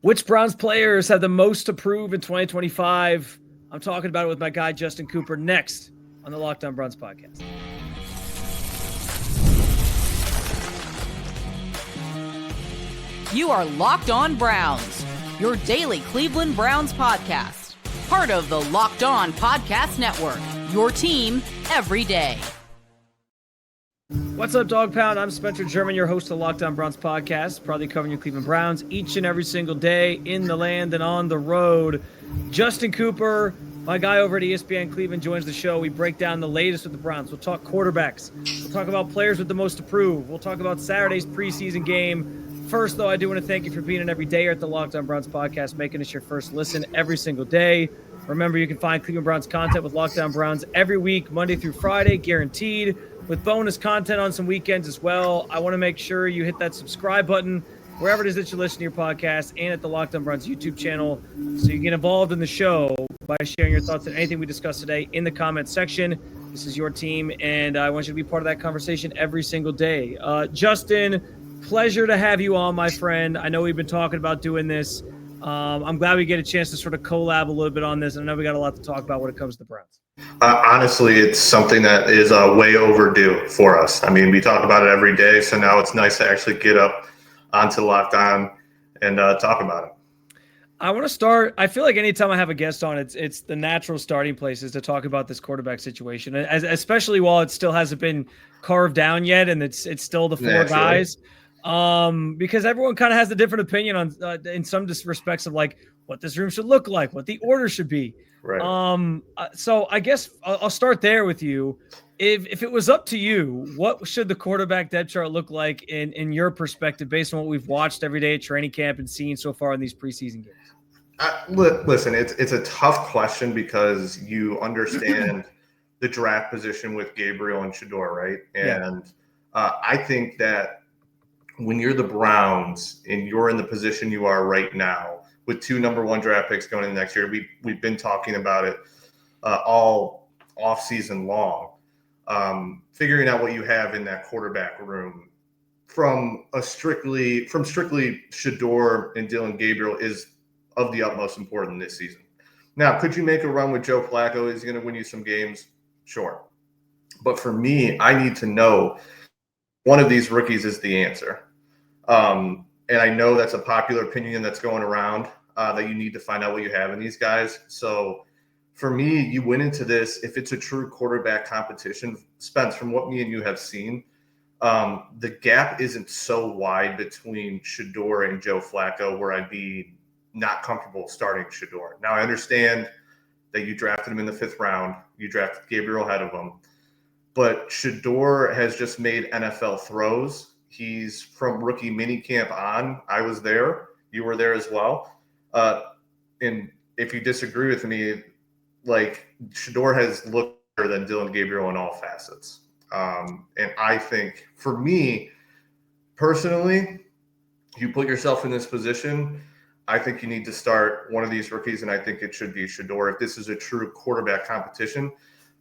Which Browns players have the most to prove in 2025? I'm talking about it with my guy, Justin Cooper, next on the Locked On Browns podcast. You are Locked On Browns, your daily Cleveland Browns podcast. Part of the Locked On Podcast Network, your team every day. What's up, Dog Pound? I'm Spencer German, your host of the Locked On Browns podcast, proudly covering your Cleveland Browns each and every single day in the land and on the road. Justin Cooper, my guy over at ESPN Cleveland, joins the show. We break down the latest with the Browns. We'll talk quarterbacks. We'll talk about players with the most to prove. We'll talk about Saturday's preseason game. First, though, I do want to thank you for being an everydayer at the Locked On Browns podcast, making us your first listen every single day. Remember, you can find Cleveland Browns content with Locked On Browns every week, Monday through Friday, guaranteed, with bonus content on some weekends as well. I want to make sure you hit that subscribe button wherever it is that you listen to your podcast and at the Locked On Browns YouTube channel so you get involved in the show by sharing your thoughts on anything we discussed today in the comments section. This is your team, and I want you to be part of that conversation every single day. Justin, pleasure to have you on, my friend. I know we've been talking about doing this. I'm glad we get a chance to sort of collab a little bit on this. I know we got a lot to talk about when it comes to the Browns. Honestly, it's something that is way overdue for us. I mean, we talk about it every day, so now it's nice to actually get up onto Locked On and talk about it. I want to start. I feel like anytime I have a guest on, it's the natural starting place is to talk about this quarterback situation, especially while it still hasn't been carved down yet, and it's still the four guys. Because everyone kind of has a different opinion on, in some respects, of like what this room should look like, what the order should be. Right. So I guess I'll start there with you. If it was up to you, what should the quarterback depth chart look like in your perspective, based on what we've watched every day at training camp and seen so far in these preseason games? Listen, it's a tough question because you understand the draft position with Gabriel and Shedeur, right? And I think that when you're the Browns and you're in the position you are right now with 2 number 1 draft picks going into next year, we've been talking about it all off season long. Figuring out what you have in that quarterback room from strictly Shedeur and Dillon Gabriel is of the utmost importance this season. Now, could you make a run with Joe Flacco? Is he going to win you some games? Sure. But for me, I need to know one of these rookies is the answer. And I know that's a popular opinion that's going around, that you need to find out what you have in these guys. So for me, you went into this, if it's a true quarterback competition, Spence, from what me and you have seen, the gap isn't so wide between Shedeur and Joe Flacco where I'd be not comfortable starting Shedeur. Now, I understand that you drafted him in the 5th round. You drafted Gabriel ahead of him. But Shedeur has just made NFL throws. He's from rookie minicamp on. I was there. You were there as well. And if you disagree with me, like, Shedeur has looked better than Dillon Gabriel in all facets. And I think, for me, personally, you put yourself in this position, I think you need to start one of these rookies, and I think it should be Shedeur if this is a true quarterback competition.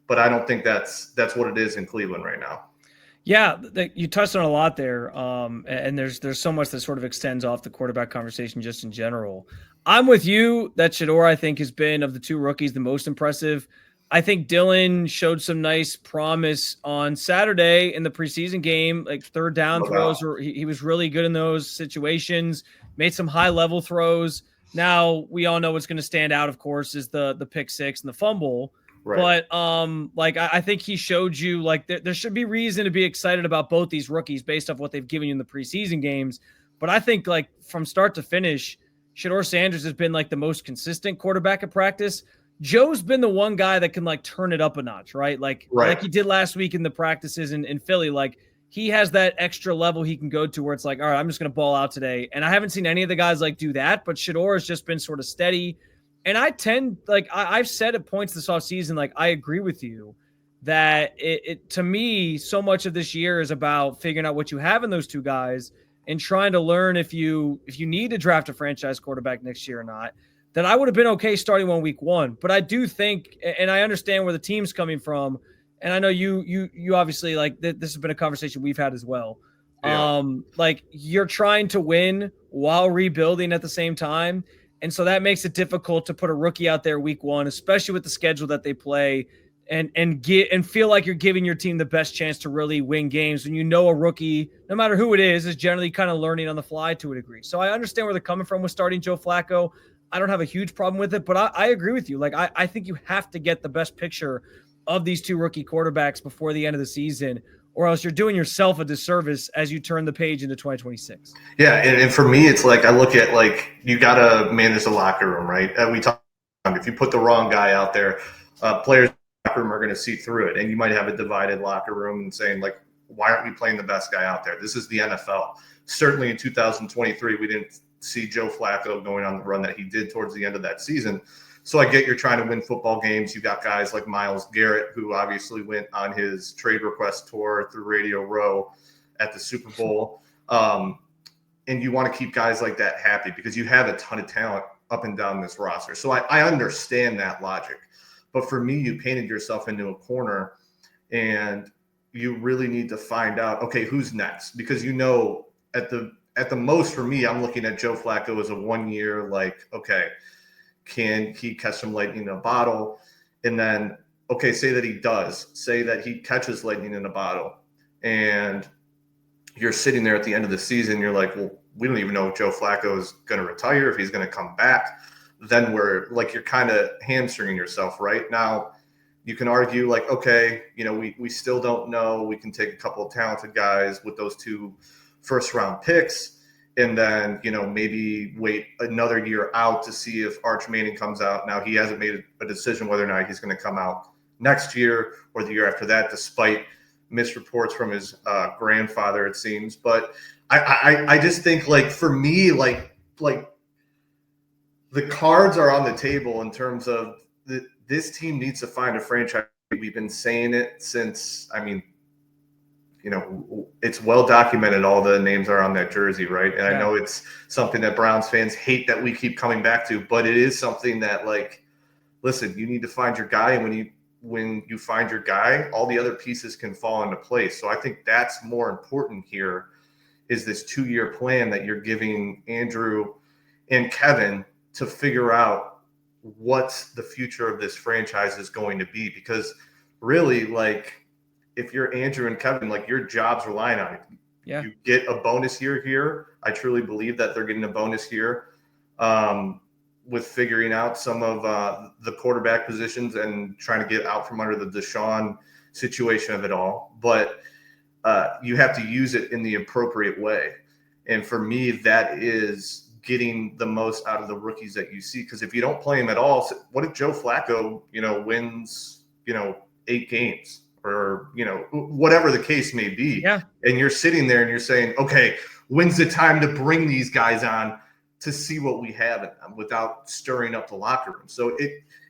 But I don't think that's what it is in Cleveland right now. Yeah, you touched on a lot there, and there's so much that sort of extends off the quarterback conversation just in general. I'm with you that Shedeur, I think, has been, of the 2 rookies, the most impressive. I think Dillon showed some nice promise on Saturday in the preseason game, like 3rd down throws. Where he was really good in those situations, made some high-level throws. Now, we all know what's going to stand out, of course, is the pick 6 and the fumble. Right. But I think he showed you, like, there should be reason to be excited about both these rookies based off what they've given you in the preseason games. But I think, like, from start to finish, Shedeur Sanders has been, like, the most consistent quarterback at practice. Joe's been the one guy that can, like, turn it up a notch, right? Like he did last week in the practices in Philly. Like, he has that extra level he can go to where it's like, all right, I'm just going to ball out today. And I haven't seen any of the guys, like, do that. But Shedeur has just been sort of steady. And I tend, like, I've said at points this offseason, like, I agree with you that it to me, so much of this year is about figuring out what you have in those 2 guys and trying to learn if you need to draft a franchise quarterback next year or not. That I would have been okay starting one week 1. But I do think, and I understand where the team's coming from, and I know you obviously, like, this has been a conversation we've had as well. Yeah. Like you're trying to win while rebuilding at the same time. And so that makes it difficult to put a rookie out there week one, especially with the schedule that they play and feel like you're giving your team the best chance to really win games when you know a rookie, no matter who it is generally kind of learning on the fly to a degree. So I understand where they're coming from with starting Joe Flacco. I don't have a huge problem with it, but I agree with you. Like I think you have to get the best picture of these two rookie quarterbacks before the end of the season, or else you're doing yourself a disservice as you turn the page into 2026. Yeah, and for me, it's like I look at like you got to manage the locker room, right? We talk if you put the wrong guy out there, players in the locker room are going to see through it, and you might have a divided locker room and saying like, why aren't we playing the best guy out there? This is the NFL. Certainly in 2023, we didn't see Joe Flacco going on the run that he did towards the end of that season. So I get you're trying to win football games. You got guys like Myles Garrett, who obviously went on his trade request tour through Radio Row at the Super Bowl. And you want to keep guys like that happy because you have a ton of talent up and down this roster. So I understand that logic. But for me, you painted yourself into a corner and you really need to find out, okay, who's next? Because at the most for me, I'm looking at Joe Flacco as a 1 year, like, okay, can he catch some lightning in a bottle? And then, okay, say that he does. Say that he catches lightning in a bottle. And you're sitting there at the end of the season. You're like, well, we don't even know if Joe Flacco is going to retire, if he's going to come back. Then you're kind of hamstringing yourself right now. You can argue like, okay, we still don't know. We can take a couple of talented guys with those 2 first-round picks. And then, maybe wait another year out to see if Arch Manning comes out. Now, he hasn't made a decision whether or not he's going to come out next year or the year after that, despite misreports from his grandfather, it seems. But I just think, like, for me, like the cards are on the table in terms of this team needs to find a franchise. We've been saying it since, it's well documented. All the names are on that jersey, right? And yeah. I know it's something that Browns fans hate that we keep coming back to, but it is something that, like, listen, you need to find your guy. And when you find your guy, all the other pieces can fall into place. So I think that's more important here is this 2-year plan that you're giving Andrew and Kevin to figure out what the future of this franchise is going to be. Because really, like, if you're Andrew and Kevin, like, your job's relying on it. Yeah. You get a bonus year here. I truly believe that they're getting a bonus here with figuring out some of the quarterback positions and trying to get out from under the Deshaun situation of it all. But you have to use it in the appropriate way. And for me, that is getting the most out of the rookies that you see. Because if you don't play him at all, what if Joe Flacco, wins, 8 games? Or, whatever the case may be. Yeah. And you're sitting there and you're saying, okay, when's the time to bring these guys on to see what we have in them without stirring up the locker room? So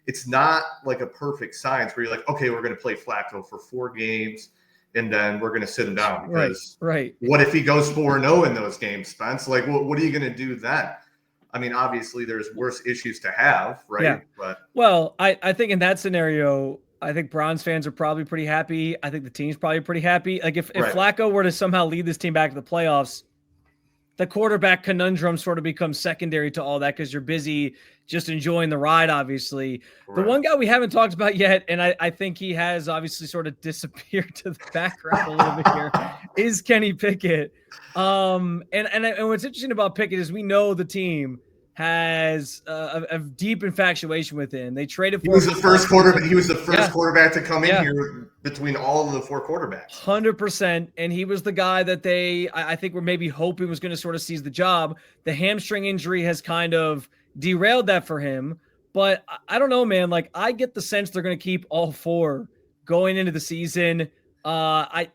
it's not like a perfect science where you're like, okay, we're going to play Flacco for 4 games and then we're going to sit him down. Because right. What if he goes 4-0 in those games, Spence? Like, what are you going to do then? I mean, obviously there's worse issues to have, right? Yeah. But well, I think in that scenario, I think Browns fans are probably pretty happy. I think the team's probably pretty happy. Like if Flacco were to somehow lead this team back to the playoffs, the quarterback conundrum sort of becomes secondary to all that because you're busy just enjoying the ride, obviously. Right. The one guy we haven't talked about yet, and I think he has obviously sort of disappeared to the background a little bit here, is Kenny Pickett. And what's interesting about Pickett is we know the team has a deep infatuation with him. They traded for him. He was the first quarterback to come in here between all of the 4 quarterbacks. 100%. And he was the guy that I think were maybe hoping was going to sort of seize the job. The hamstring injury has kind of derailed that for him. But I don't know, man. Like, I get the sense they're going to keep all 4 going into the season. I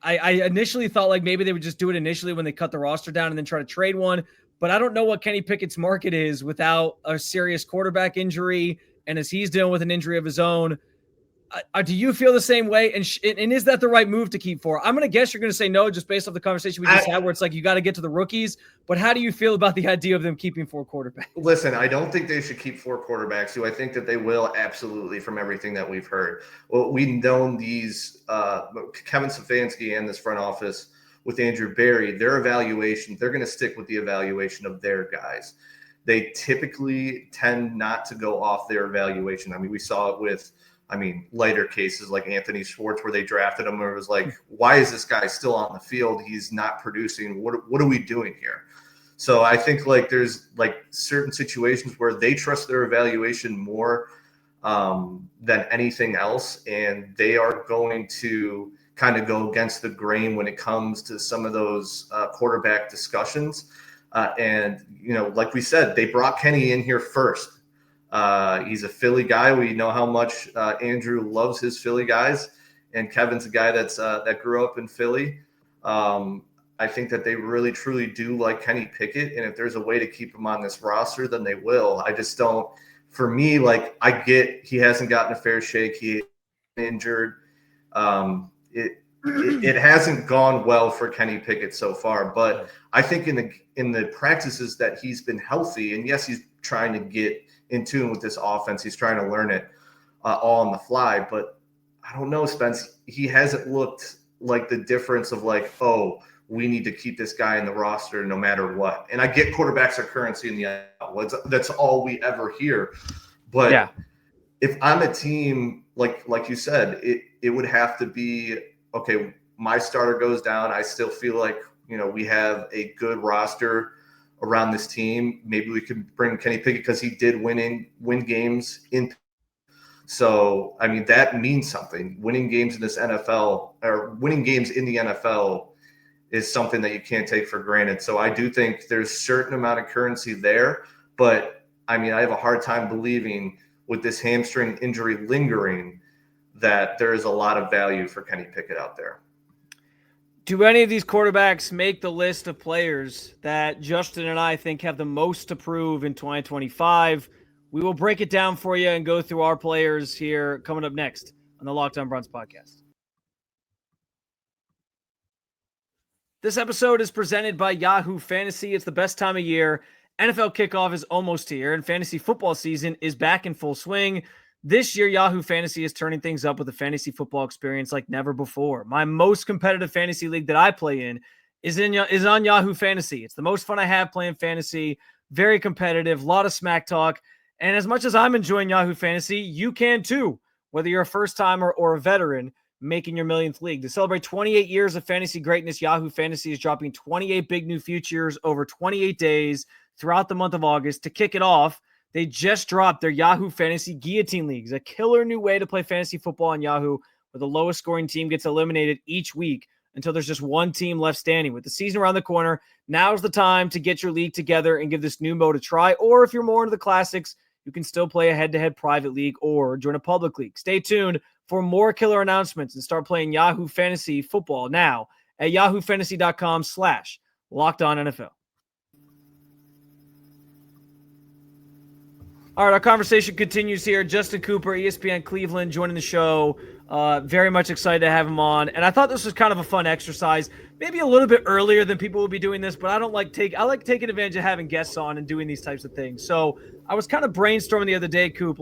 initially thought like maybe they would just do it initially when they cut the roster down and then try to trade one. But I don't know what Kenny Pickett's market is without a serious quarterback injury. And as he's dealing with an injury of his own, do you feel the same way? And is that the right move to keep 4? I'm going to guess you're going to say no, just based off the conversation we just had, where it's like you got to get to the rookies. But how do you feel about the idea of them keeping 4 quarterbacks? Listen, I don't think they should keep 4 quarterbacks. Do I think that they will? Absolutely, from everything that we've heard. Well, we've known these Kevin Stefanski and this front office with Andrew Berry, their evaluation, they're going to stick with the evaluation of their guys. They typically tend not to go off their evaluation. I mean, we saw it with, lighter cases like Anthony Schwartz, where they drafted him, where it was like, why is this guy still on the field? He's not producing. What are we doing here? So I think there's certain situations where they trust their evaluation more than anything else, and they are going to kind of go against the grain when it comes to some of those quarterback discussions. And like we said, they brought Kenny in here first. He's a Philly guy. We know how much Andrew loves his Philly guys, and Kevin's a guy that grew up in Philly. I think that they really, truly do like Kenny Pickett, and if there's a way to keep him on this roster, then they will. I just don't. For me, I get he hasn't gotten a fair shake. He injured. It hasn't gone well for Kenny Pickett so far, but I think in the practices that he's been healthy, and yes, he's trying to get in tune with this offense. He's trying to learn it all on the fly, but I don't know, Spence. He hasn't looked like the difference of we need to keep this guy in the roster no matter what. And I get quarterbacks are currency in the NFL. That's all we ever hear. But if I'm a team, like you said, it would have to be, okay, my starter goes down. I still feel like, we have a good roster around this team. Maybe we could bring Kenny Pickett because he did win games in. So, that means something. Winning games in this NFL, or winning games in the NFL, is something that you can't take for granted. So I do think there's a certain amount of currency there, but I have a hard time believing with this hamstring injury lingering that there is a lot of value for Kenny Pickett out there. Do any of these quarterbacks make the list of players that Justin and I think have the most to prove in 2025? We will break it down for you and go through our players here coming up next on the Locked On Browns podcast. This episode is presented by Yahoo Fantasy. It's the best time of year. NFL kickoff is almost here, and fantasy football season is back in full swing. This year, Yahoo Fantasy is turning things up with a fantasy football experience like never before. My most competitive fantasy league that I play in is on Yahoo Fantasy. It's the most fun I have playing fantasy. Very competitive, a lot of smack talk. And as much as I'm enjoying Yahoo Fantasy, you can too, whether you're a first-timer or a veteran making your millionth league. To celebrate 28 years of fantasy greatness, Yahoo Fantasy is dropping 28 big new features over 28 days throughout the month of August. To kick it off, they just dropped their Yahoo Fantasy Guillotine Leagues, a killer new way to play fantasy football on Yahoo, where the lowest scoring team gets eliminated each week until there's just one team left standing. With the season around the corner, now's the time to get your league together and give this new mode a try. Or if you're more into the classics, you can still play a head-to-head private league or join a public league. Stay tuned for more killer announcements and start playing Yahoo Fantasy football now at yahoofantasy.com/LockedOnNFL. All right, our conversation continues here. Justin Cooper, ESPN Cleveland, joining the show. Very much excited to have him on. And I thought this was kind of a fun exercise, maybe a little bit earlier than people will be doing this, but I like taking advantage of having guests on and doing these types of things. So I was kind of brainstorming the other day, Coop,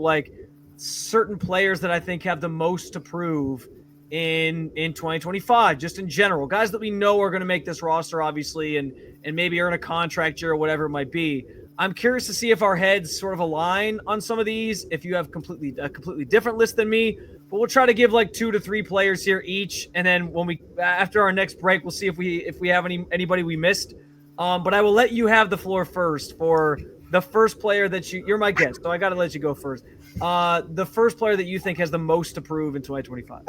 certain players that I think have the most to prove in 2025, just in general. Guys that we know are going to make this roster, obviously, and maybe earn a contract year or whatever it might be. I'm curious to see if our heads sort of align on some of these, if you have a completely different list than me. But we'll try to give 2 to 3 players here each, and then after our next break, we'll see if we have anybody we missed. But I will let you have the floor first for the first player that you're my guest, so I got to let you go first. The first player that you think has the most to prove in 2025.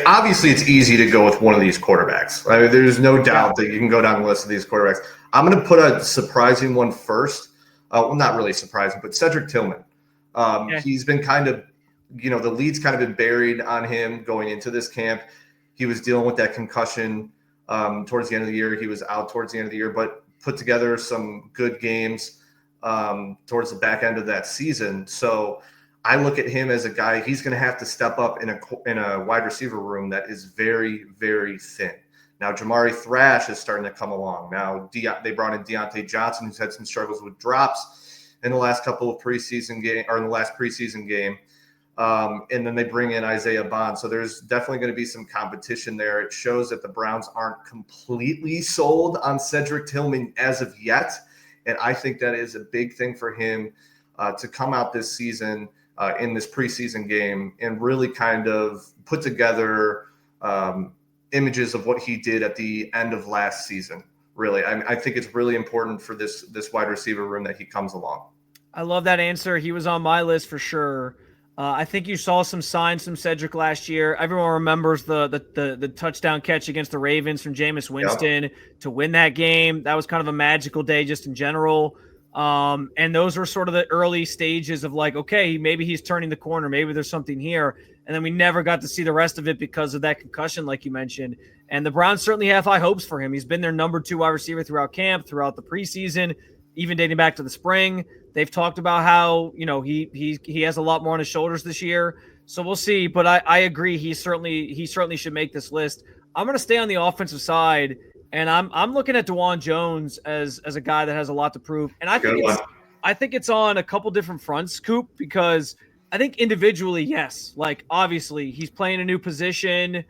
Obviously, it's easy to go with one of these quarterbacks. There's no doubt that you can go down the list of these quarterbacks. I'm going to put a surprising one first. Well, not really surprising, but Cedric Tillman. He's been kind of, the lead's kind of been buried on him going into this camp. He was dealing with that concussion towards the end of the year. He was out towards the end of the year, but put together some good games towards the back end of that season. So I look at him as a guy, he's going to have to step up in a wide receiver room that is very, very thin. Now, Jamari Thrash is starting to come along. Now, they brought in Deontay Johnson, who's had some struggles with drops in the last couple of preseason game, or in the last preseason game. And then they bring in Isaiah Bond. So there's definitely going to be some competition there. It shows that the Browns aren't completely sold on Cedric Tillman as of yet. And I think that is a big thing for him to come out this season in this preseason game and really kind of put together images of what he did at the end of last season. Really, I think it's really important for this wide receiver room that he comes along. I love that answer. He was on my list for sure. I think you saw some signs from Cedric last year. Everyone remembers the touchdown catch against the Ravens from Jameis Winston to win that game. That was kind of a magical day just in general. And those were sort of the early stages of like, okay, maybe he's turning the corner. Maybe there's something here. And then we never got to see the rest of it because of that concussion, like you mentioned. And the Browns certainly have high hopes for him. He's been their number 2 wide receiver throughout camp, throughout the preseason, even dating back to the spring. They've talked about how, he has a lot more on his shoulders this year. So we'll see. But I agree. He certainly should make this list. I'm going to stay on the offensive side, and I'm looking at Dawand Jones as a guy that has a lot to prove. And I think it's on a couple different fronts, Coop, because I think individually, yes, like obviously he's playing a new position.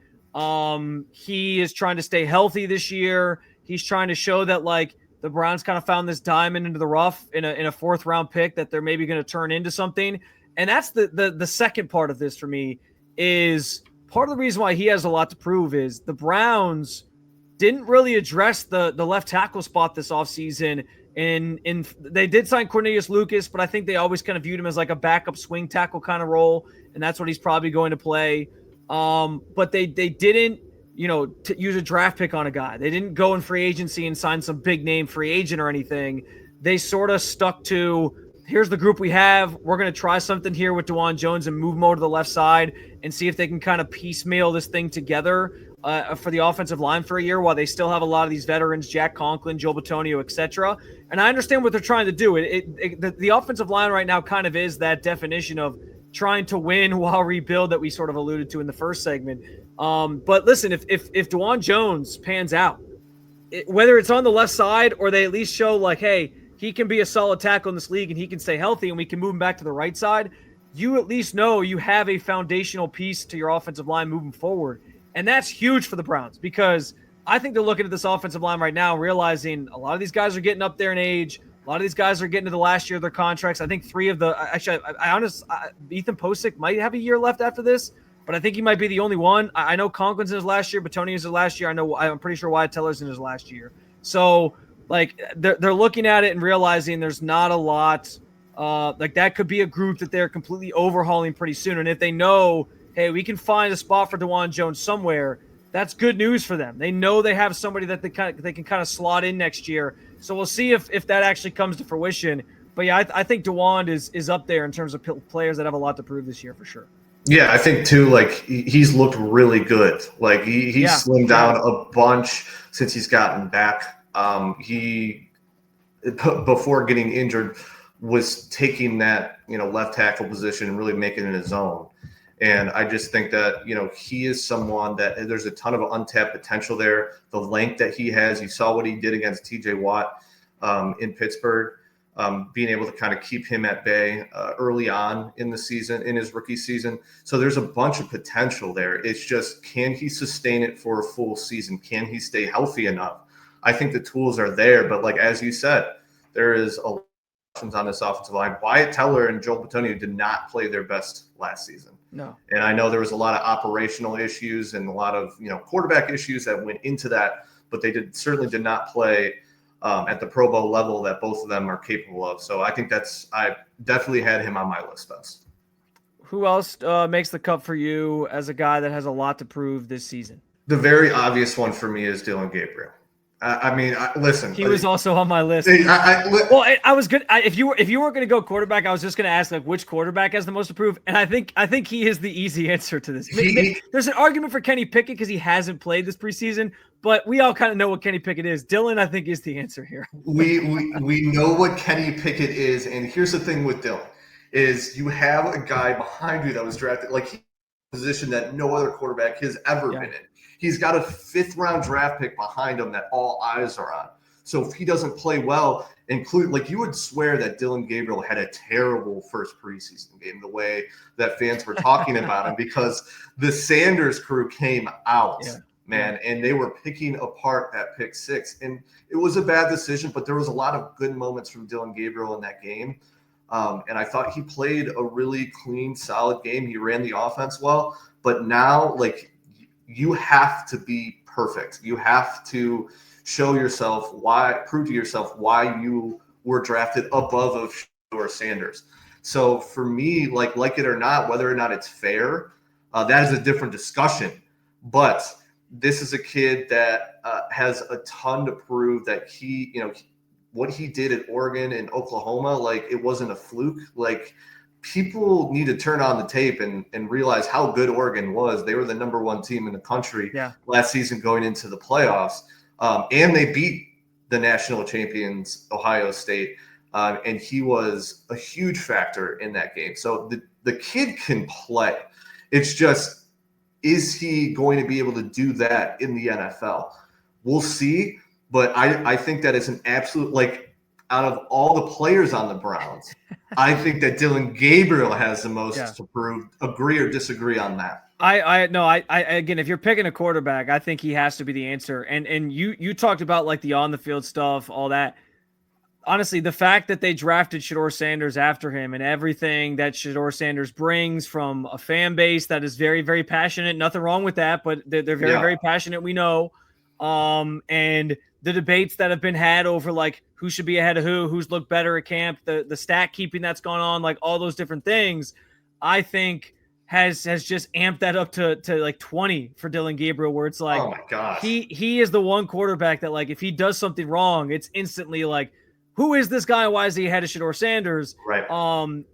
He is trying to stay healthy this year. He's trying to show that like the Browns kind of found this diamond into the rough in a 4th round pick that they're maybe going to turn into something. And that's the second part of this for me is part of the reason why he has a lot to prove is the Browns didn't really address the left tackle spot this offseason. And they did sign Cornelius Lucas, but I think they always kind of viewed him as like a backup swing tackle kind of role. And that's what he's probably going to play. But they didn't, use a draft pick on a guy. They didn't go in free agency and sign some big name free agent or anything. They sort of stuck to, here's the group we have. We're going to try something here with Dawand Jones and move him over to the left side and see if they can kind of piecemeal this thing together for the offensive line for a year while they still have a lot of these veterans, Jack Conklin, Joe Bitonio, etc. And I understand what they're trying to do. The offensive line right now kind of is that definition of trying to win while rebuild that we sort of alluded to in the first segment. But listen, if Dawand Jones pans out, whether it's on the left side or they at least show like, hey, he can be a solid tackle in this league and he can stay healthy and we can move him back to the right side, you at least know you have a foundational piece to your offensive line moving forward. And that's huge for the Browns because I think they're looking at this offensive line right now and realizing a lot of these guys are getting up there in age. A lot of these guys are getting to the last year of their contracts. I think 3 of the – actually, Ethan Posick might have a year left after this, but I think he might be the only one. I know Conklin's in his last year. Bitonio's in his last year. I'm pretty sure Wyatt Teller's in his last year. So, like, they're looking at it and realizing there's not a lot like that could be a group that they're completely overhauling pretty soon. And if they know, hey, we can find a spot for Dawand Jones somewhere, that's good news for them. They know they have somebody that they can kind of slot in next year. So we'll see if that actually comes to fruition. But yeah, I think Dawand is up there in terms of players that have a lot to prove this year for sure. Yeah, I think too, like he's looked really good. Like he's slimmed down a bunch since he's gotten back. He before getting injured was taking that, left tackle position and really making it his own. And I just think that, he is someone that there's a ton of untapped potential there. The length that he has, you saw what he did against TJ Watt in Pittsburgh, being able to kind of keep him at bay early on in the season, in his rookie season. So there's a bunch of potential there. It's just, can he sustain it for a full season? Can he stay healthy enough? I think the tools are there, but like, as you said, there is a lot of questions on this offensive line. Wyatt Teller and Joe Bitonio did not play their best last season. No. And I know there was a lot of operational issues and a lot of, quarterback issues that went into that, but they certainly did not play at the Pro Bowl level that both of them are capable of. So I think I definitely had him on my list best. Who else makes the cut for you as a guy that has a lot to prove this season? The very obvious one for me is Dillon Gabriel. Listen. He was also on my list. I was good. If you weren't going to go quarterback, I was just going to ask like which quarterback has the most to prove, and I think he is the easy answer to this. There's an argument for Kenny Pickett because he hasn't played this preseason, but we all kind of know what Kenny Pickett is. Dillon, I think, is the answer here. We know what Kenny Pickett is, and here's the thing with Dillon is you have a guy behind you that was drafted like a position that no other quarterback has ever been in. He's got a 5th round draft pick behind him that all eyes are on. So if he doesn't play well, like you would swear that Dillon Gabriel had a terrible first preseason game, the way that fans were talking about him, because the Sanders crew came out, man, and they were picking apart that pick six. And it was a bad decision, but there was a lot of good moments from Dillon Gabriel in that game. And I thought he played a really clean, solid game. He ran the offense well, but now, like, you have to be perfect. You have to show yourself prove to yourself why you were drafted above of Shedeur Sanders. So for me, like it or not, whether or not it's fair, that is a different discussion. But this is a kid that has a ton to prove, that he, what he did at Oregon and Oklahoma, like, it wasn't a fluke. Like, people need to turn on the tape and realize how good Oregon was. They were the number one team in the country last season going into the playoffs. And they beat the national champions, Ohio State. And he was a huge factor in that game. So the kid can play. It's just, is he going to be able to do that in the NFL? We'll see. But I think that it's an absolute, like, out of all the players on the Browns, I think that Dillon Gabriel has the most to prove. Agree or disagree on that? I again, if you're picking a quarterback, I think he has to be the answer. And you talked about, like, the on the field stuff, all that. Honestly, the fact that they drafted Shedeur Sanders after him, and everything that Shedeur Sanders brings from a fan base that is very, very passionate, nothing wrong with that, but they're very, very passionate, we know. And the debates that have been had over, like, who should be ahead of who's looked better at camp, the stat keeping that's gone on, like, all those different things, I think has just amped that up to like 20 for Dillon Gabriel, where it's like, oh my gosh, he is the one quarterback that, like, if he does something wrong, it's instantly like, who is this guy? Why is he ahead of Shedeur Sanders? Right.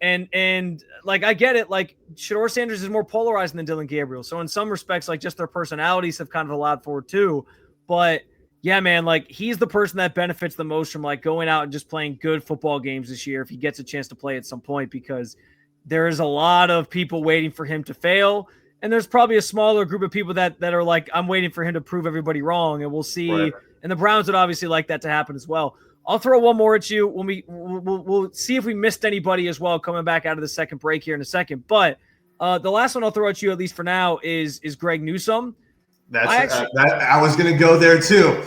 And like, I get it. Like, Shedeur Sanders is more polarizing than Dillon Gabriel. So in some respects, like, just their personalities have kind of allowed for it too. But yeah, man, like, he's the person that benefits the most from, like, going out and just playing good football games this year, if he gets a chance to play at some point, because there is a lot of people waiting for him to fail. And there's probably a smaller group of people that are like, I'm waiting for him to prove everybody wrong. And we'll see. Right. And the Browns would obviously like that to happen as well. I'll throw one more at you when we'll see if we missed anybody as well, coming back out of the second break here in a second. But the last one I'll throw at you, at least for now, is Greg Newsome. I was going to go there too.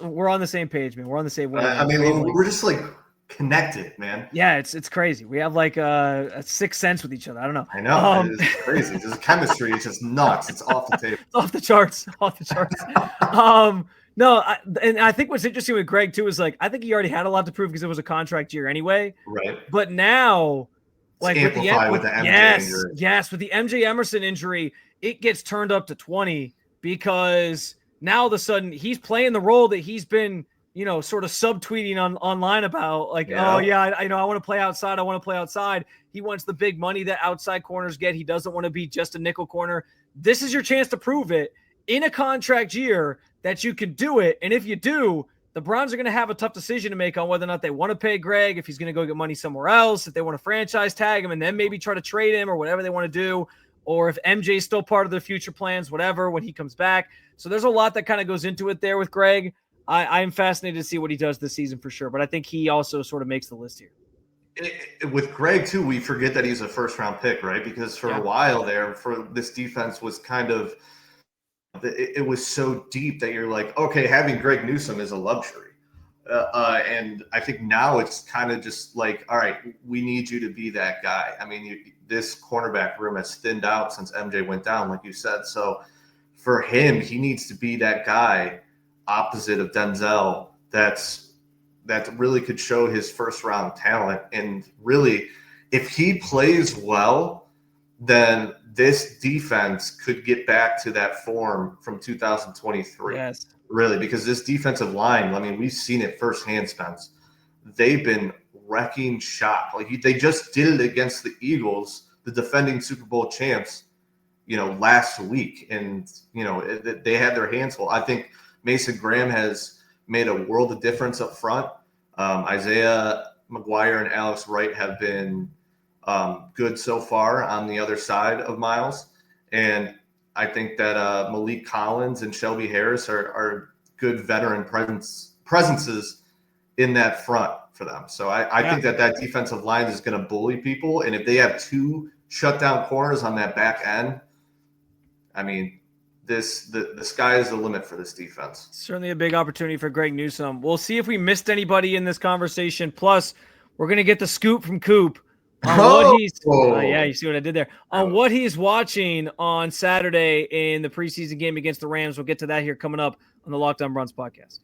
We're on the same page, man. We're on the same way. I mean, we're just, like, connected, man. Yeah, it's crazy. We have, like, a sixth sense with each other. I don't know. I know. It's crazy. This chemistry is just nuts. It's off the table. It's off the charts. No, and I think what's interesting with Greg too is, like, I think he already had a lot to prove because it was a contract year anyway. Right. But now, like, with the MJ injury. Yes, with the MJ Emerson injury, it gets turned up to 20, because now all of a sudden he's playing the role that he's been, sort of subtweeting online about, like, I want to play outside. I want to play outside. He wants the big money that outside corners get. He doesn't want to be just a nickel corner. This is your chance to prove it in a contract year that you can do it. And if you do, the Browns are going to have a tough decision to make on whether or not they want to pay Greg, if he's going to go get money somewhere else, if they want to franchise tag him and then maybe try to trade him or whatever they want to do, or if MJ is still part of their future plans, whatever, when he comes back. So there's a lot that kind of goes into it there with Greg. I'm fascinated to see what he does this season for sure, but I think he also sort of makes the list here. With Greg too, we forget that he's a first-round pick, right? Because for a while there, for this defense was kind of, it was so deep that you're like, okay, having Greg Newsome is a luxury. And I think now it's kind of just like, all right, we need you to be that guy. I mean, this cornerback room has thinned out since MJ went down, like you said. So for him, he needs to be that guy opposite of Denzel that really could show his first-round talent. And really, if he plays well, then this defense could get back to that form from 2023. Yes. Really, because this defensive line, I mean, we've seen it firsthand, Spence. They've been wrecking shop. Like, they just did it against the Eagles, the defending Super Bowl champs, last week. And, they had their hands full. I think Mason Graham has made a world of difference up front. Isaiah McGuire and Alex Wright have been good so far on the other side of Miles. And I think that Malik Collins and Shelby Harris are good veteran presence presences in that front for them. So I think that defensive line is going to bully people. And if they have 2 shutdown corners on that back end, I mean, the sky is the limit for this defense. Certainly a big opportunity for Greg Newsome. We'll see if we missed anybody in this conversation. Plus, we're going to get the scoop from Coop on what he's you see what I did there, on what he's watching on Saturday in the preseason game against the Rams. We'll get to that here coming up on the Locked On Browns podcast.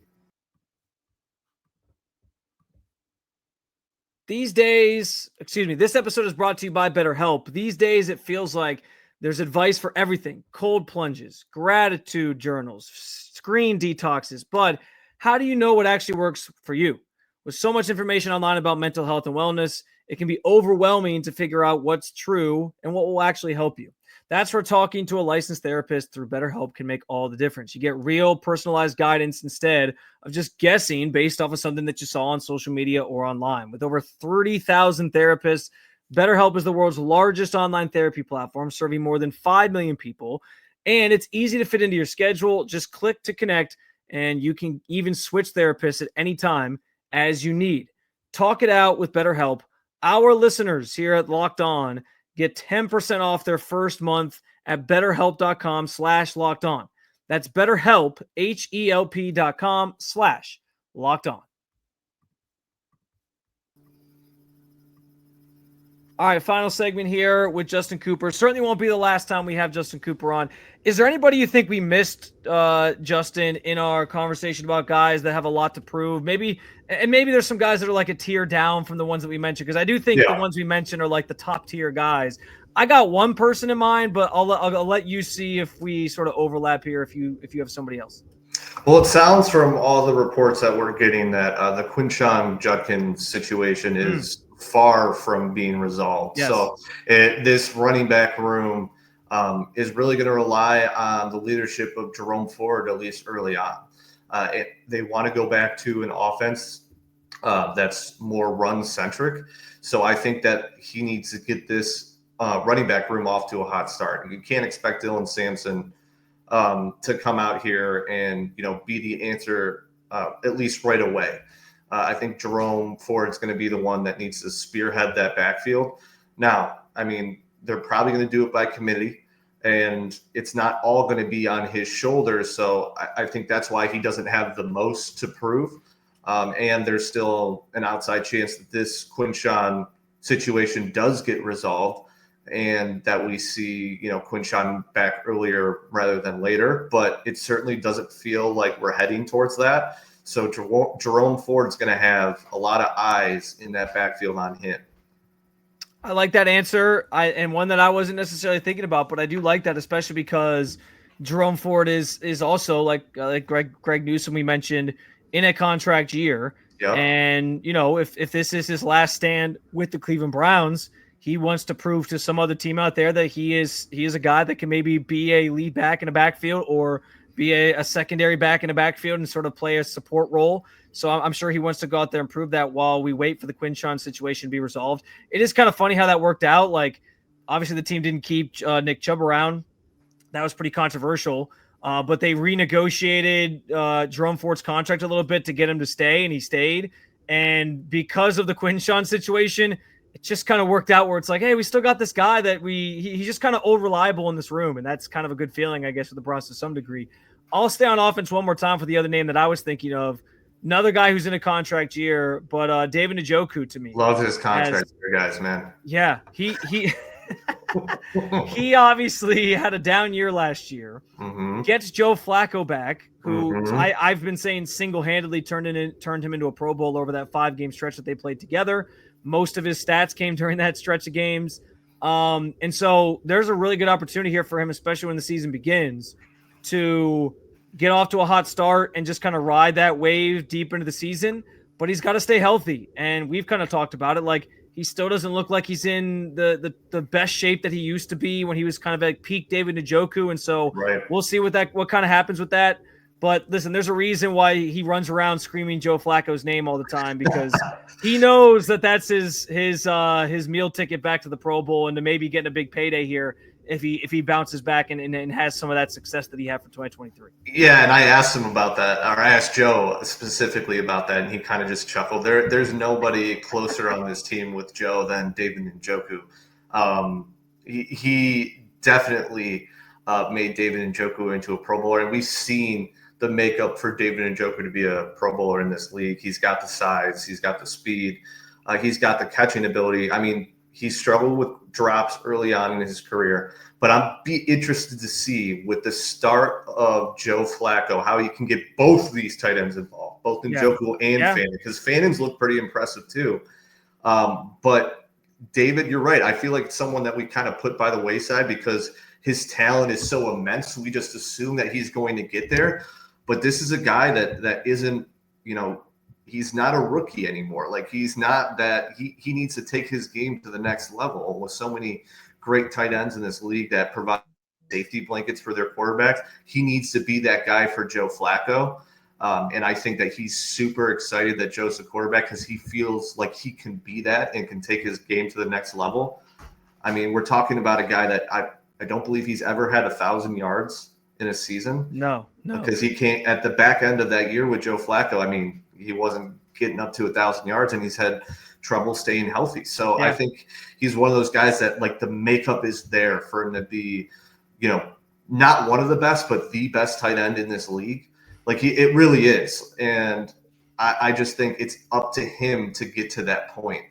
These days, this episode is brought to you by BetterHelp. These days, it feels like there's advice for everything: cold plunges, gratitude journals, screen detoxes. But how do you know what actually works for you? With so much information online about mental health and wellness, it can be overwhelming to figure out what's true and what will actually help you. That's where talking to a licensed therapist through BetterHelp can make all the difference. You get real personalized guidance instead of just guessing based off of something that you saw on social media or online. With over 30,000 therapists, BetterHelp is the world's largest online therapy platform, serving more than 5 million people. And it's easy to fit into your schedule. Just click to connect, and you can even switch therapists at any time as you need. Talk it out with BetterHelp. Our listeners here at Locked On get 10% off their first month at betterhelp.com/lockedon. That's BetterHelp, HELP.com/lockedon. All right, final segment here with Justin Cooper. Certainly won't be the last time we have Justin Cooper on. Is there anybody you think we missed, Justin, in our conversation about guys that have a lot to prove? Maybe there's some guys that are like a tier down from the ones that we mentioned, because I do think the ones we mentioned are like the top tier guys. I got one person in mind, but I'll let you see if we sort of overlap here if you have somebody else. Well, it sounds from all the reports that we're getting that the Quinshon Judkins situation is far from being resolved. Yes. So this running back room is really going to rely on the leadership of Jerome Ford, at least early on. They want to go back to an offense that's more run-centric. So I think that he needs to get this running back room off to a hot start. You can't expect Dylan Sampson to come out here and be the answer at least right away. I think Jerome Ford's going to be the one that needs to spearhead that backfield. Now, I mean, they're probably going to do it by committee, and it's not all going to be on his shoulders. So I think that's why he doesn't have the most to prove. And there's still an outside chance that this Quinshon situation does get resolved and that we see, Quinshon back earlier rather than later. But it certainly doesn't feel like we're heading towards that. So Jerome Ford's going to have a lot of eyes in that backfield on him. I like that answer, and one that I wasn't necessarily thinking about, but I do like that, especially because Jerome Ford is also like Greg Newsome we mentioned, in a contract year. Yep. And if this is his last stand with the Cleveland Browns, he wants to prove to some other team out there that he is a guy that can maybe be a lead back in a backfield or be a secondary back in a backfield and sort of play a support role. So I'm sure he wants to go out there and prove that while we wait for the Quinshon situation to be resolved. It is kind of funny how that worked out. Like, obviously the team didn't keep Nick Chubb around. That was pretty controversial. But they renegotiated Jerome Ford's contract a little bit to get him to stay, and he stayed. And because of the Quinshon situation, it just kind of worked out where it's like, hey, we still got this guy that he's just kind of old reliable in this room. And that's kind of a good feeling, I guess, for the Browns to some degree. I'll stay on offense one more time for the other name that I was thinking of. Another guy who's in a contract year, but David Njoku to me. Love his contract year, guys, man. Yeah, he he obviously had a down year last year. Mm-hmm. Gets Joe Flacco back, who I've been saying single-handedly turned him into a Pro Bowl over that 5-game stretch that they played together. Most of his stats came during that stretch of games. And so there's a really good opportunity here for him, especially when the season begins, to get off to a hot start and just kind of ride that wave deep into the season. But he's got to stay healthy. And we've kind of talked about it. Like, he still doesn't look like he's in the best shape that he used to be when he was kind of at peak David Njoku. And so We'll see what kind of happens with that. But listen, there's a reason why he runs around screaming Joe Flacco's name all the time, because he knows that that's his meal ticket back to the Pro Bowl and to maybe getting a big payday here if he bounces back and has some of that success that he had for 2023. Yeah, and I asked him about that, or I asked Joe specifically about that, and he kind of just chuckled. There's nobody closer on this team with Joe than David Njoku. He definitely made David Njoku into a Pro Bowler, and we've seen the makeup for David Njoku to be a Pro Bowler in this league. He's got the size, he's got the speed, he's got the catching ability. I mean, he struggled with drops early on in his career, but I'm interested to see with the start of Joe Flacco how he can get both of these tight ends involved, both Njoku and Fannin, because Fannon's looked pretty impressive too. But David, you're right. I feel like it's someone that we kind of put by the wayside because his talent is so immense. We just assume that he's going to get there. But this is a guy that isn't, he's not a rookie anymore. Like he's not that he needs to take his game to the next level with so many great tight ends in this league that provide safety blankets for their quarterbacks. He needs to be that guy for Joe Flacco. And I think that he's super excited that Joe's the quarterback because he feels like he can be that and can take his game to the next level. I mean, we're talking about a guy that I don't believe he's ever had 1,000 yards in a season. No. Because he can't at the back end of that year with Joe Flacco. I mean, he wasn't getting up to 1,000 yards and he's had trouble staying healthy. So I think he's one of those guys that like the makeup is there for him to be, not one of the best, but the best tight end in this league. Like it really is. And I just think it's up to him to get to that point.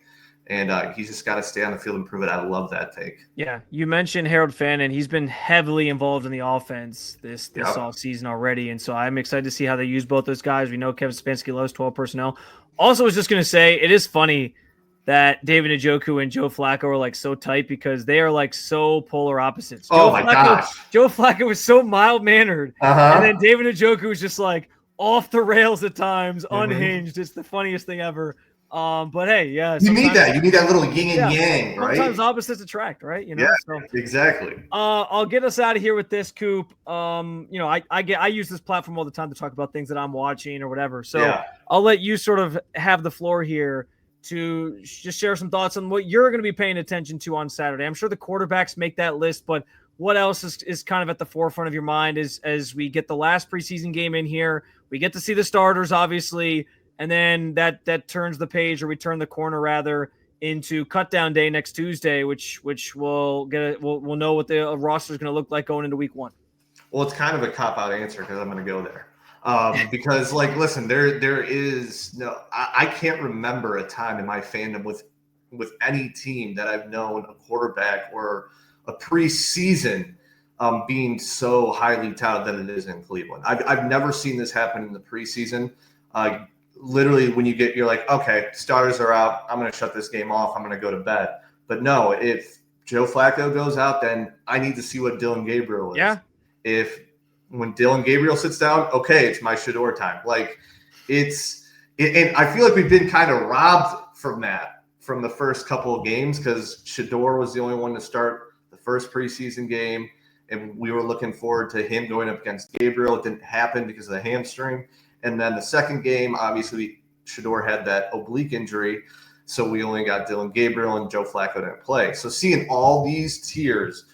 And he's just got to stay on the field and prove it. I love that take. Yeah, you mentioned Harold Fannin. He's been heavily involved in the offense this offseason already. And so I'm excited to see how they use both those guys. We know Kevin Stefanski loves 12 personnel. Also, I was just going to say, it is funny that David Njoku and Joe Flacco are like so tight because they are like so polar opposites. Joe Flacco was so mild-mannered. And then David Njoku was just like off the rails at times, unhinged. It's the funniest thing ever. But hey, you need that. You need that little yin and yang, right? Sometimes opposites attract, right? Exactly. I'll get us out of here with this, Coop. I use this platform all the time to talk about things that I'm watching or whatever. So I'll let you sort of have the floor here to just share some thoughts on what you're going to be paying attention to on Saturday. I'm sure the quarterbacks make that list, but what else is kind of at the forefront of your mind as we get the last preseason game in here? We get to see the starters, obviously. And then that turns the page, or we turn the corner rather, into cut down day next Tuesday, which we'll know what the roster is going to look like going into week 1. Well, it's kind of a cop out answer because I'm going to go there. Because listen, there is no, I can't remember a time in my fandom with any team that I've known a quarterback or a preseason being so highly touted than it is in Cleveland. I've never seen this happen in the preseason. Literally when you're like, okay, starters are out. I'm going to shut this game off. I'm going to go to bed. But no, if Joe Flacco goes out, then I need to see what Dillon Gabriel is. Yeah. When Dillon Gabriel sits down, okay, it's my Shedeur time. And I feel like we've been kind of robbed from that from the first couple of games because Shedeur was the only one to start the first preseason game. And we were looking forward to him going up against Gabriel. It didn't happen because of the hamstring. And then the second game, obviously, Shedeur had that oblique injury, so we only got Dillon Gabriel and Joe Flacco didn't play. So seeing all these tiers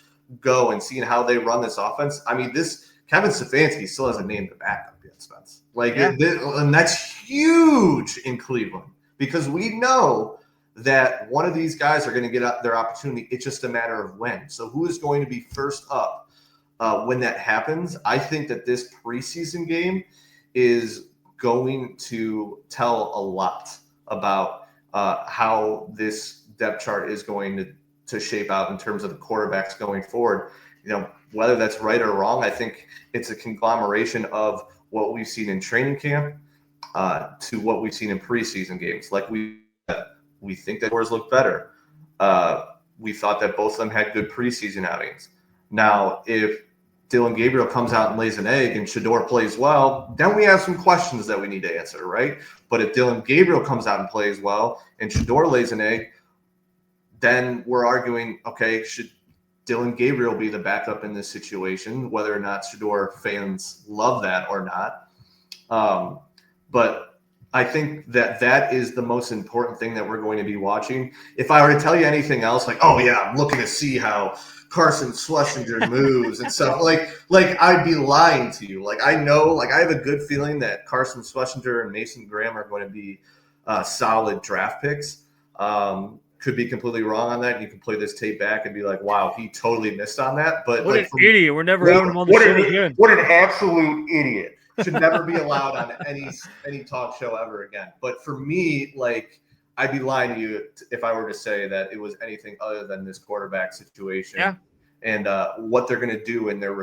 go and seeing how they run this offense, I mean, this Kevin Stefanski still hasn't named the backup yet, Spence. And that's huge in Cleveland because we know that one of these guys are going to get their opportunity. It's just a matter of when. So who is going to be first up when that happens? I think that this preseason game is going to tell a lot about how this depth chart is going to shape out in terms of the quarterbacks going forward. Whether that's right or wrong, I think it's a conglomeration of what we've seen in training camp to what we've seen in preseason games. Like we think that Wars look better. We thought that both of them had good preseason outings. Now, if Dillon Gabriel comes out and lays an egg and Shedeur plays well, then we have some questions that we need to answer, right? But if Dillon Gabriel comes out and plays well and Shedeur lays an egg, then we're arguing, okay, should Dillon Gabriel be the backup in this situation, whether or not Shedeur fans love that or not. But I think that is the most important thing that we're going to be watching. If I were to tell you anything else, like, oh yeah, I'm looking to see how Carson Schlesinger moves and stuff, like I'd be lying to you. Like, I know, like, I have a good feeling that Carson Schlesinger and Mason Graham are going to be solid draft picks. Could be completely wrong on that. You can play this tape back and be like, wow, he totally missed on that. But what an idiot. We're never having him on the show again. What an absolute idiot. Should never be allowed on any talk show ever again. But for me, like, I'd be lying to you if I were to say that it was anything other than this quarterback situation. Yeah. And what they're going to do in their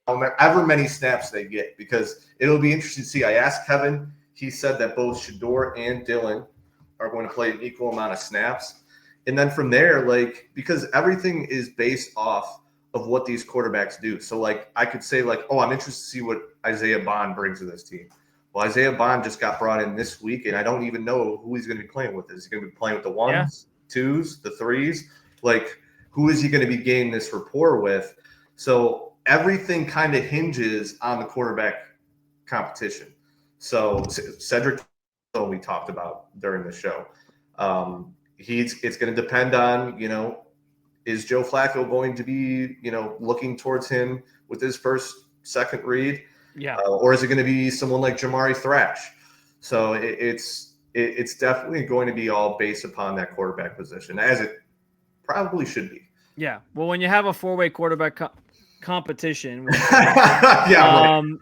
however many snaps they get, because it'll be interesting to see. I asked Kevin. He said that both Shedeur and Dillon are going to play an equal amount of snaps. And then from there, like, because everything is based off of what these quarterbacks do. So, like, I could say, like, oh, I'm interested to see what Isaiah Bond brings to this team. Well, Isaiah Bond just got brought in this week, and I don't even know who he's going to be playing with. Is he going to be playing with the ones, twos, the threes? Like, who is he going to be gaining this rapport with? So everything kind of hinges on the quarterback competition. So Cedric, we talked about during the show, it's going to depend on, you know, is Joe Flacco going to be, you know, looking towards him with his second read? Yeah. Or is it going to be someone like Jamari Thrash? So it's definitely going to be all based upon that quarterback position, as it probably should be. Yeah. Well, when you have a four-way quarterback competition,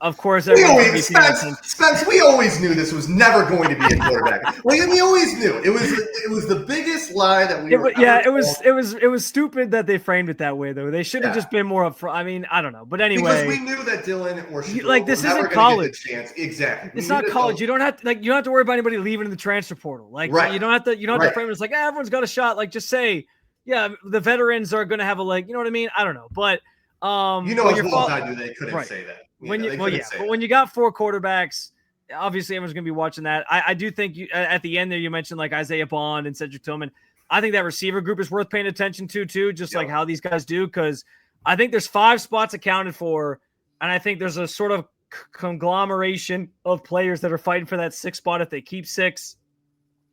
of course, Spence, we always knew this was never going to be a quarterback. We always knew it was the biggest lie that we. It was stupid that they framed it that way, though. They should have just been more upfront. I mean, I don't know, but anyway, because we knew that Dillon or Shedeur like, this isn't college. Exactly, it's not college. You don't have to worry about anybody leaving in the transfer portal. Like, you don't have to frame it. It's like, everyone's got a shot. Like, just say, yeah, the veterans are going to have a leg. You know what I mean? I don't know, but. As well as I do, they couldn't say that. But when you got four quarterbacks, obviously everyone's going to be watching that. I do think at the end there you mentioned like Isaiah Bond and Cedric Tillman. I think that receiver group is worth paying attention to too, just like how these guys do, because I think there's 5 spots accounted for, and I think there's a sort of conglomeration of players that are fighting for that 6th spot if they keep 6,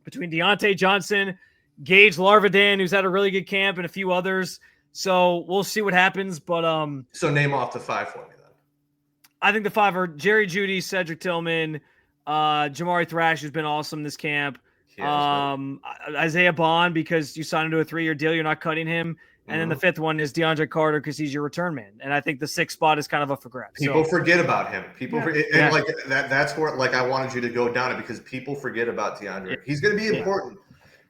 between Deontay Johnson, Gage Larvadan, who's had a really good camp, and a few others. So we'll see what happens, but so name off the 5 for me then. I think the 5 are Jerry Jeudy, Cedric Tillman, Jamari Thrash, who's been awesome this camp, Isaiah Bond, because you signed him to a 3-year deal, you're not cutting him, and then the 5th one is DeAndre Carter because he's your return man, and I think the 6th spot is kind of up for grabs. People forget about him. And like that's where, like, I wanted you to go down it, because people forget about DeAndre. He's going to be important.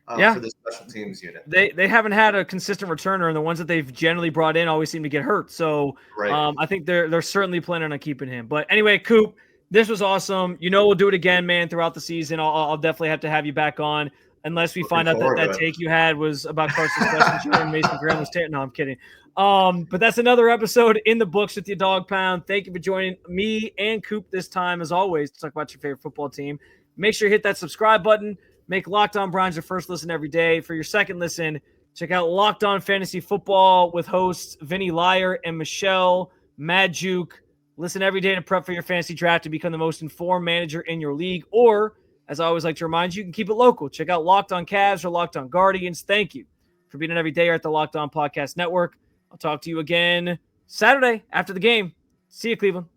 For the special teams unit. They haven't had a consistent returner, and the ones that they've generally brought in always seem to get hurt. So I think they're certainly planning on keeping him. But anyway, Coop, this was awesome. You know, we'll do it again, man, throughout the season. I'll definitely have to have you back on, unless we find out that take you had was about Carson Schlesinger and Mason Graham was taking. No, I'm kidding. But that's another episode in the books with your Dog Pound. Thank you for joining me and Coop this time, as always, to talk about your favorite football team. Make sure you hit that subscribe button. Make Locked On Browns your first listen every day. For your second listen, check out Locked On Fantasy Football with hosts Vinny Liar and Michelle Madjuke. Listen every day to prep for your fantasy draft to become the most informed manager in your league. Or, as I always like to remind you, you can keep it local. Check out Locked On Cavs or Locked On Guardians. Thank you for being an every day at the Locked On Podcast Network. I'll talk to you again Saturday after the game. See you, Cleveland.